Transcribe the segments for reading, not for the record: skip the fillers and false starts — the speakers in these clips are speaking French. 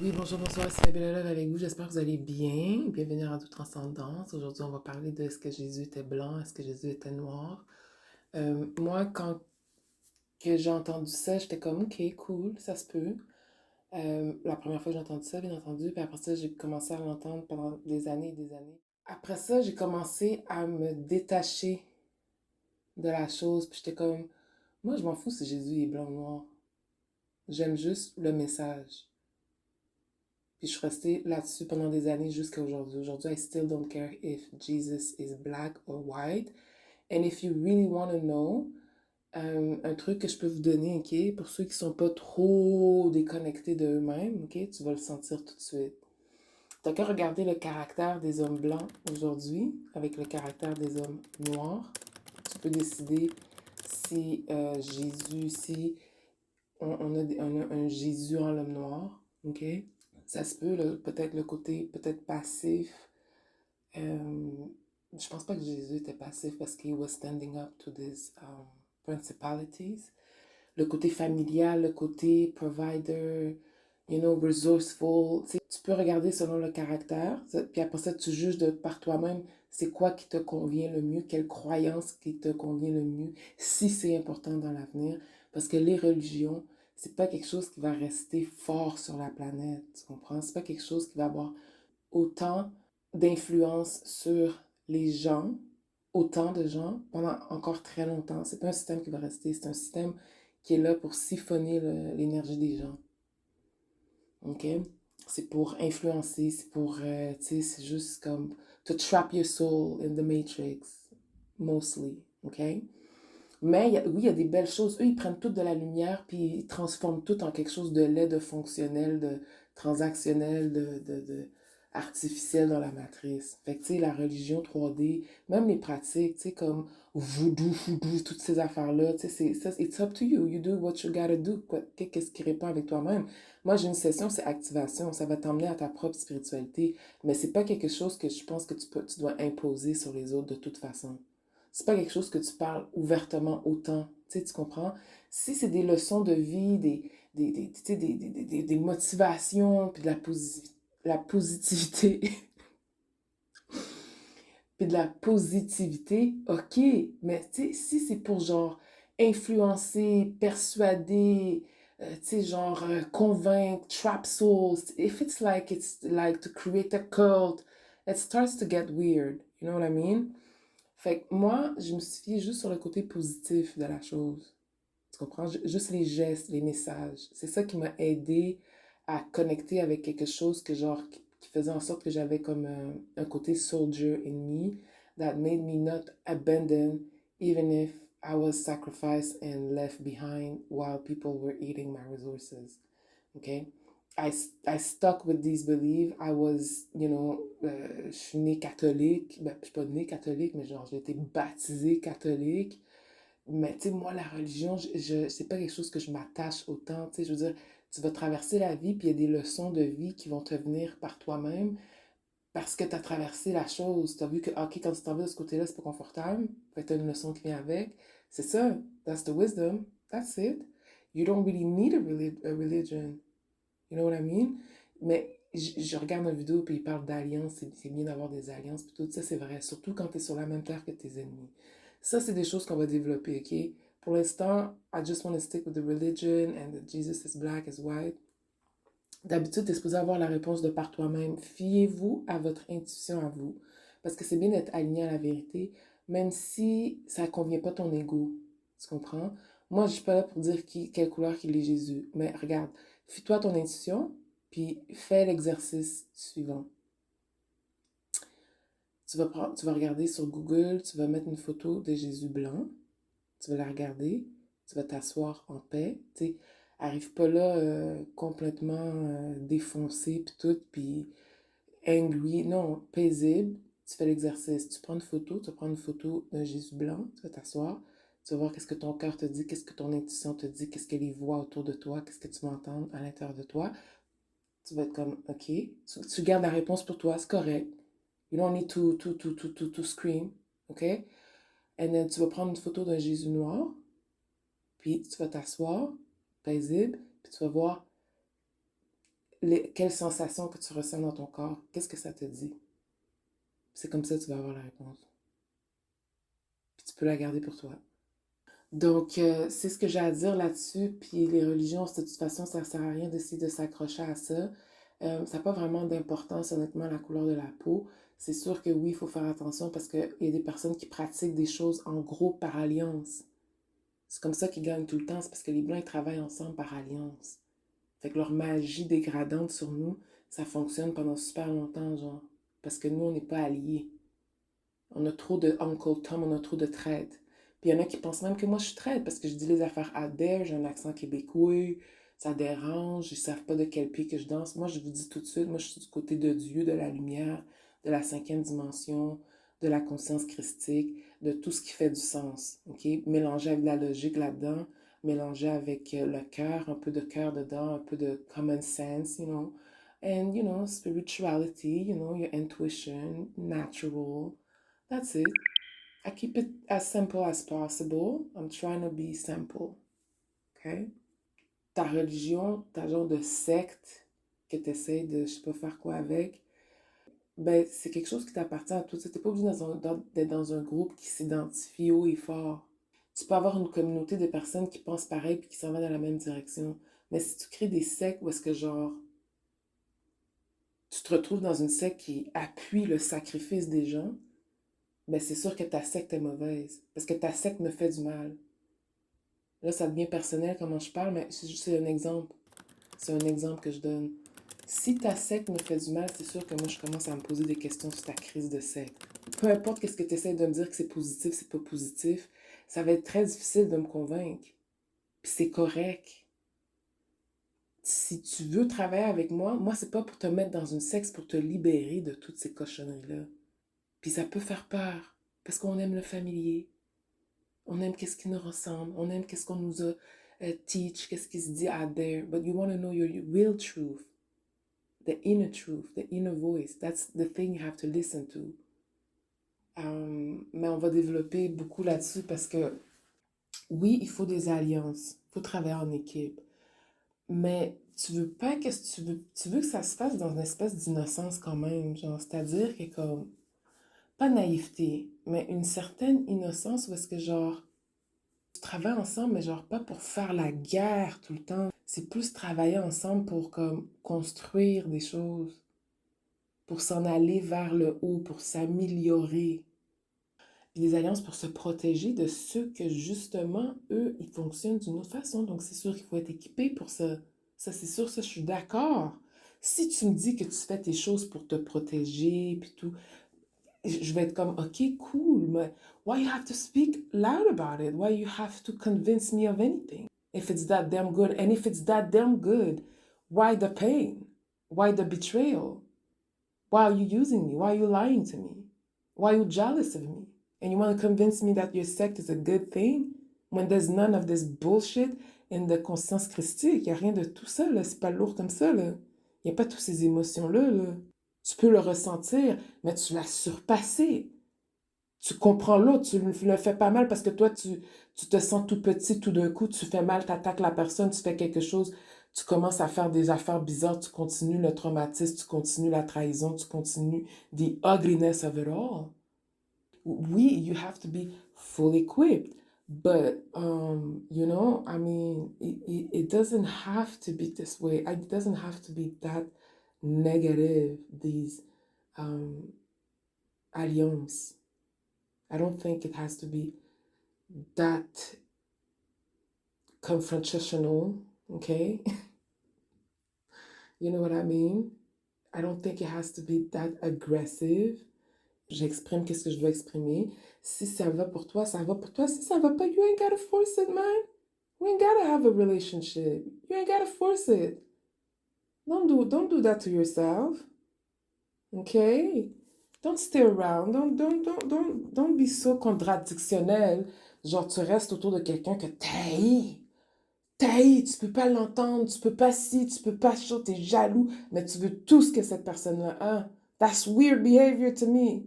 Oui, bonjour, bonsoir, c'est Abel Love avec vous. J'espère que vous allez bien. Bienvenue à Tout Transcendance. Aujourd'hui, on va parler de est-ce que Jésus était blanc, est-ce que Jésus était noir. Moi, quand que j'ai entendu ça, j'étais comme, ok, cool, ça se peut. La première fois que j'ai entendu ça, bien entendu, puis après ça, j'ai commencé à l'entendre pendant des années et des années. Après ça, j'ai commencé à me détacher de la chose, puis j'étais comme, moi, je m'en fous si Jésus est blanc ou noir. J'aime juste le message. Puis je suis restée là-dessus pendant des années jusqu'à aujourd'hui. Aujourd'hui, I still don't care if Jesus is black or white. And if you really want to know, un truc que je peux vous donner, ok, pour ceux qui sont pas trop déconnectés de eux-mêmes, ok, tu vas le sentir tout de suite. T'as qu'à regarder le caractère des hommes blancs aujourd'hui avec le caractère des hommes noirs. Tu peux décider si Jésus, si on a un Jésus en l'homme noir, ok? Ça se peut, peut-être le côté peut-être passif. Euh, je pense pas que Jésus était passif parce qu'il was standing up to these principalities. Le côté familial, le côté provider, you know, resourceful. Tu peux regarder selon le caractère, puis après ça, tu juges par toi-même c'est quoi qui te convient le mieux, quelle croyance qui te convient le mieux, si c'est important dans l'avenir. Parce que les religions, c'est pas quelque chose qui va rester fort sur la planète, tu comprends? C'est pas quelque chose qui va avoir autant d'influence sur les gens, autant de gens, pendant encore très longtemps. C'est pas un système qui va rester, c'est un système qui est là pour siphonner l'énergie des gens. OK? C'est pour influencer, c'est pour, tu sais, c'est juste comme to trap your soul in the matrix, mostly. OK? Mais oui, il y a des belles choses. Eux, ils prennent tout de la lumière, puis ils transforment tout en quelque chose de laid, de fonctionnel, de transactionnel, de artificiel dans la matrice. Fait que, tu sais, la religion 3D, même les pratiques, tu sais, comme voodoo, toutes ces affaires-là, tu sais, it's up to you. You do what you gotta do. Qu'est-ce qui répond avec toi-même? Moi, j'ai une session, c'est activation. Ça va t'emmener à ta propre spiritualité. Mais c'est pas quelque chose que je pense que tu dois imposer sur les autres de toute façon. C'est pas quelque chose que tu parles ouvertement autant. Tu sais, tu comprends? Si c'est des leçons de vie, tu sais, des motivations, puis de la positivité, puis de la positivité, ok. Mais tu sais, si c'est pour genre influencer, persuader, tu sais, genre convaincre, trap souls, if it's like to create a cult, it starts to get weird. You know what I mean? Fait que moi, je me suis fiée juste sur le côté positif de la chose. Tu comprends? Juste les gestes, les messages. C'est ça qui m'a aidé à connecter avec quelque chose que genre, qui faisait en sorte que j'avais comme un côté soldier in me that made me not abandon even if I was sacrificed and left behind while people were eating my resources. Okay? I stuck with these beliefs. I was, you know, je suis née catholique. Ben, je suis pas née catholique, mais genre, j'ai été baptisée catholique. Mais tu sais, moi, la religion, c'est pas quelque chose que je m'attache autant. Tu sais, je veux dire, tu vas traverser la vie, puis il y a des leçons de vie qui vont te venir par toi-même parce que tu as traversé la chose. Tu as vu que, ok, quand tu t'en vas de ce côté-là, c'est pas confortable. Fait que tu as une leçon qui vient avec. C'est ça. That's the wisdom. That's it. You don't really need a religion. You know what I mean? Mais je regarde une vidéo puis il parle d'alliances, c'est bien d'avoir des alliances, puis tout ça, c'est vrai, surtout quand tu es sur la même terre que tes ennemis. Ça, c'est des choses qu'on va développer, ok? Pour l'instant, I just want to stick with the religion and that Jesus is black, is white. D'habitude, tu es supposé avoir la réponse de par toi-même. Fiez-vous à votre intuition à vous. Parce que c'est bien d'être aligné à la vérité, même si ça ne convient pas ton ego. Tu comprends? Moi, je ne suis pas là pour dire quelle couleur qu'il est Jésus. Mais regarde, fie-toi à ton intuition, puis fais l'exercice suivant. Tu vas regarder sur Google, tu vas mettre une photo de Jésus blanc, tu vas la regarder, tu vas t'asseoir en paix, tu sais, arrive pas là complètement défoncé puis tout, puis angry, non, paisible, tu fais l'exercice, tu prends une photo, tu vas prendre une photo d'un Jésus blanc, tu vas t'asseoir, tu vas voir qu'est-ce que ton cœur te dit, qu'est-ce que ton intuition te dit, qu'est-ce qu'elle y voit autour de toi, qu'est-ce que tu vas entendre à l'intérieur de toi, tu vas être comme, ok, tu gardes la réponse pour toi, c'est correct, you don't need to scream, ok, and then tu vas prendre une photo d'un Jésus noir, puis tu vas t'asseoir, paisible, puis tu vas voir quelle sensation que tu ressens dans ton corps. Qu'est-ce que ça te dit? C'est comme ça que tu vas avoir la réponse. Puis tu peux la garder pour toi. Donc, c'est ce que j'ai à dire là-dessus. Puis les religions, de toute façon, ça ne sert à rien d'essayer de s'accrocher à ça. Ça n'a pas vraiment d'importance, honnêtement, la couleur de la peau. C'est sûr que oui, il faut faire attention parce qu'il y a des personnes qui pratiquent des choses en groupe par alliance. C'est comme ça qu'ils gagnent tout le temps. C'est parce que les Blancs, ils travaillent ensemble par alliance. Fait que leur magie dégradante sur nous, ça fonctionne pendant super longtemps, genre. Parce que nous, on n'est pas alliés. On a trop de Uncle Tom, on a trop de traite. Puis il y en a qui pensent même que moi je suis traite parce que je dis les affaires out there, j'ai un accent québécois, ça dérange, ils savent pas de quel pied que je danse. Moi je vous dis tout de suite, moi je suis du côté de Dieu, de la lumière, de la cinquième dimension, de la conscience christique, de tout ce qui fait du sens, ok? Mélangé avec de la logique là-dedans, mélangé avec le cœur, un peu de cœur dedans, un peu de common sense, you know? And, you know, spirituality, you know, your intuition, natural. That's it. I keep it as simple as possible. I'm trying to be simple. Okay? Ta religion, ta genre de secte que tu essaies de, je sais pas faire quoi avec, ben, c'est quelque chose qui t'appartient à toi. Tu n'es pas obligé d'être dans un groupe qui s'identifie haut et fort. Tu peux avoir une communauté de personnes qui pensent pareil puis qui s'en vont dans la même direction. Mais si tu crées des sectes où est-ce que, genre, tu te retrouves dans une secte qui appuie le sacrifice des gens, ben c'est sûr que ta secte est mauvaise. Parce que ta secte me fait du mal. Là, ça devient personnel comment je parle, mais c'est un exemple. C'est un exemple que je donne. Si ta secte me fait du mal, c'est sûr que moi, je commence à me poser des questions sur ta crise de secte. Peu importe qu'est-ce que tu essaies de me dire que c'est positif, c'est pas positif, ça va être très difficile de me convaincre. Puis c'est correct. Si tu veux travailler avec moi, c'est pas pour te mettre dans une secte, c'est pour te libérer de toutes ces cochonneries-là. Puis ça peut faire peur, parce qu'on aime le familier. On aime qu'est-ce qui nous ressemble. On aime qu'est-ce qu'on nous a teach, qu'est-ce qui se dit out there. But you want to know your real truth, the inner voice. That's the thing you have to listen to. Mais on va développer beaucoup là-dessus parce que oui, il faut des alliances. Il faut travailler en équipe. Mais tu veux pas que tu veux que ça se fasse dans une espèce d'innocence quand même. Genre, c'est-à-dire que comme, pas naïveté, mais une certaine innocence où est-ce que genre, travailler ensemble, mais genre pas pour faire la guerre tout le temps. C'est plus travailler ensemble pour comme construire des choses, pour s'en aller vers le haut, pour s'améliorer. Puis des alliances pour se protéger de ceux que justement, eux, ils fonctionnent d'une autre façon. Donc c'est sûr qu'il faut être équipé pour ça. Ça, c'est sûr, ça, je suis d'accord. Si tu me dis que tu fais tes choses pour te protéger, puis tout, je vais être comme, ok, cool, mais why you have to speak loud about it? Why you have to convince me of anything? If it's that damn good, and if it's that damn good, why the pain? Why the betrayal? Why are you using me? Why are you lying to me? Why are you jealous of me? And you want to convince me that your sect is a good thing when there's none of this bullshit in the conscience christique? Il n'y a rien de tout ça, là. C'est pas lourd comme ça, là. Il n'y a pas toutes ces émotions-là, là. Tu peux le ressentir, mais tu l'as surpassé. Tu comprends l'autre, tu le fais pas mal parce que toi, tu te sens tout petit, tout d'un coup, tu fais mal, tu attaques la personne, tu fais quelque chose, tu commences à faire des affaires bizarres, tu continues le traumatisme, tu continues la trahison, tu continues the ugliness of it all. Oui, you have to be fully equipped. But, you know, I mean, it doesn't have to be this way. It doesn't have to be that negative, these um, alliances. I don't think it has to be that confrontational, okay? You know what I mean? I don't think it has to be that aggressive. J'exprime qu'est-ce que je dois exprimer. Si ça va pour toi, ça va pour toi. Si ça va pas, you ain't gotta force it, man. You ain't gotta have a relationship. You ain't gotta force it. Don't do that to yourself. Okay? Don't stay around. Don't be so contradictionnel. Genre, tu restes autour de quelqu'un que tu peux pas l'entendre, tu peux pas ci, tu peux pas ça, t'es jaloux, mais tu veux tout ce que cette personne-là a. That's weird behavior to me.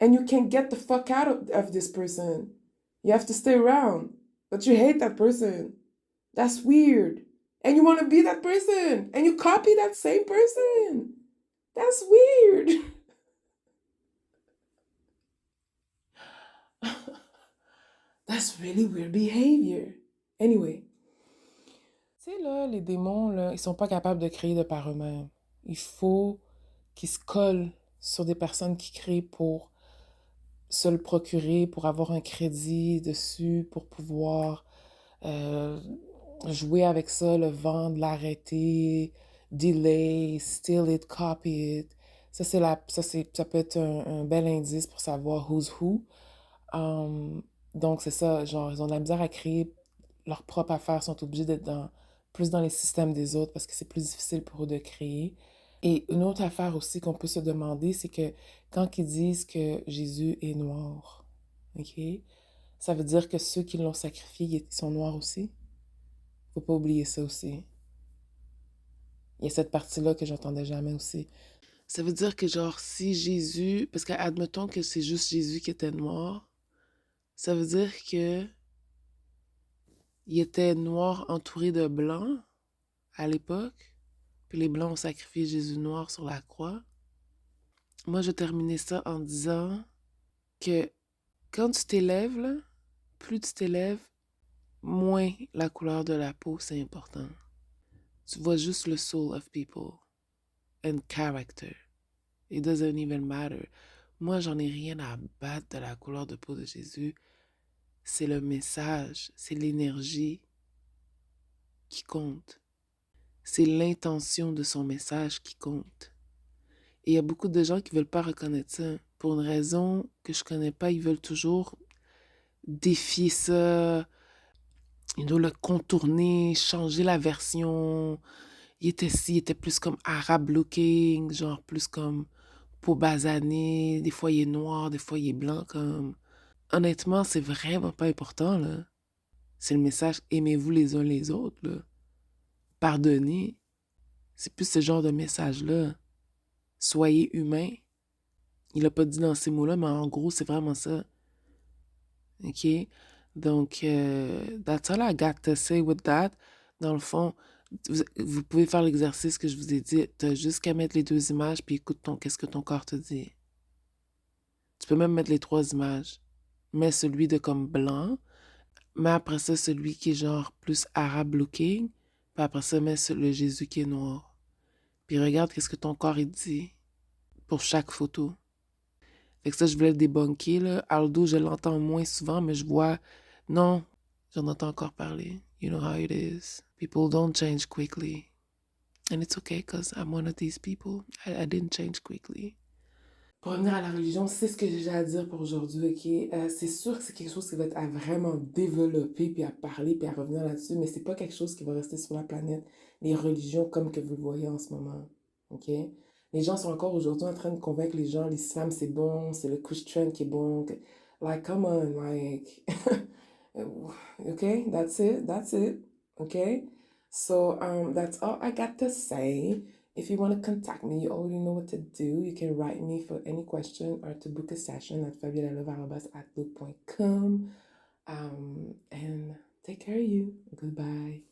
And you can't get the fuck out of this person. You have to stay around. But you hate that person. That's weird. And you want to be that person. And you copy that same person. That's weird. That's really weird behavior. Anyway. Tu sais, là, les démons, là, ils sont pas capables de créer de par eux-mêmes. Il faut qu'ils se collent sur des personnes qui créent pour se le procurer, pour avoir un crédit dessus, pour pouvoir euh, jouer avec ça, le vendre, l'arrêter, delay, steal it, copy it. Ça peut être un bel indice pour savoir who's who. Donc, c'est ça, genre, ils ont de la misère à créer leur propre affaire, sont obligés d'être plus dans les systèmes des autres parce que c'est plus difficile pour eux de créer. Et une autre affaire aussi qu'on peut se demander, c'est que quand ils disent que Jésus est noir, OK? Ça veut dire que ceux qui l'ont sacrifié, ils sont noirs aussi? Faut pas oublier ça aussi. Il y a cette partie-là que j'entendais jamais aussi. Ça veut dire que genre, si Jésus, parce qu'admettons que c'est juste Jésus qui était noir, ça veut dire que il était noir entouré de blancs à l'époque, puis les blancs ont sacrifié Jésus noir sur la croix. Moi, je terminais ça en disant que quand tu t'élèves, là, plus tu t'élèves, moins la couleur de la peau, c'est important. Tu vois juste le soul of people and character. It doesn't even matter. Moi, j'en ai rien à battre de la couleur de peau de Jésus. C'est le message, c'est l'énergie qui compte. C'est l'intention de son message qui compte. Et il y a beaucoup de gens qui ne veulent pas reconnaître ça. Pour une raison que je connais pas, ils veulent toujours défier ça, ils doivent le contourner, changer la version. Il était plus comme arabe looking, genre plus comme peau basanée, des fois il est noir, des fois il est blanc comme. Honnêtement, c'est vraiment pas important, là. C'est le message aimez-vous les uns les autres, là. Pardonnez. C'est plus ce genre de message-là. Soyez humain. Il a pas dit dans ces mots-là, mais en gros, c'est vraiment ça. OK? Donc, that's all I got to say with that. Dans le fond, vous pouvez faire l'exercice que je vous ai dit. Tu as juste qu'à mettre les deux images, puis écoute qu'est-ce que ton corps te dit. Tu peux même mettre les trois images. Mets celui de comme blanc, mais après ça, celui qui est genre plus arabe looking, puis après ça, mets le Jésus qui est noir. Puis regarde qu'est-ce que ton corps il dit pour chaque photo. Fait que ça, je voulais le débunker, là. Aldo, je l'entends moins souvent, mais je vois... Non, j'en entends encore parler. You know how it is. People don't change quickly. And it's okay, because I'm one of these people. I didn't change quickly. Pour revenir à la religion, c'est ce que j'ai à dire pour aujourd'hui, ok? C'est sûr que c'est quelque chose qui va être à vraiment développer, puis à parler, puis à revenir là-dessus, mais c'est pas quelque chose qui va rester sur la planète. Les religions comme que vous le voyez en ce moment, ok? Les gens sont encore aujourd'hui en train de convaincre les gens, l'islam c'est bon, c'est le Christian qui est bon. Like, come on, like... okay, that's it, okay? So, that's all I got to say. If you want to contact me, you already know what to do. You can write me for any question or to book a session at fabiolalove@outlook.com. And take care of you. Goodbye.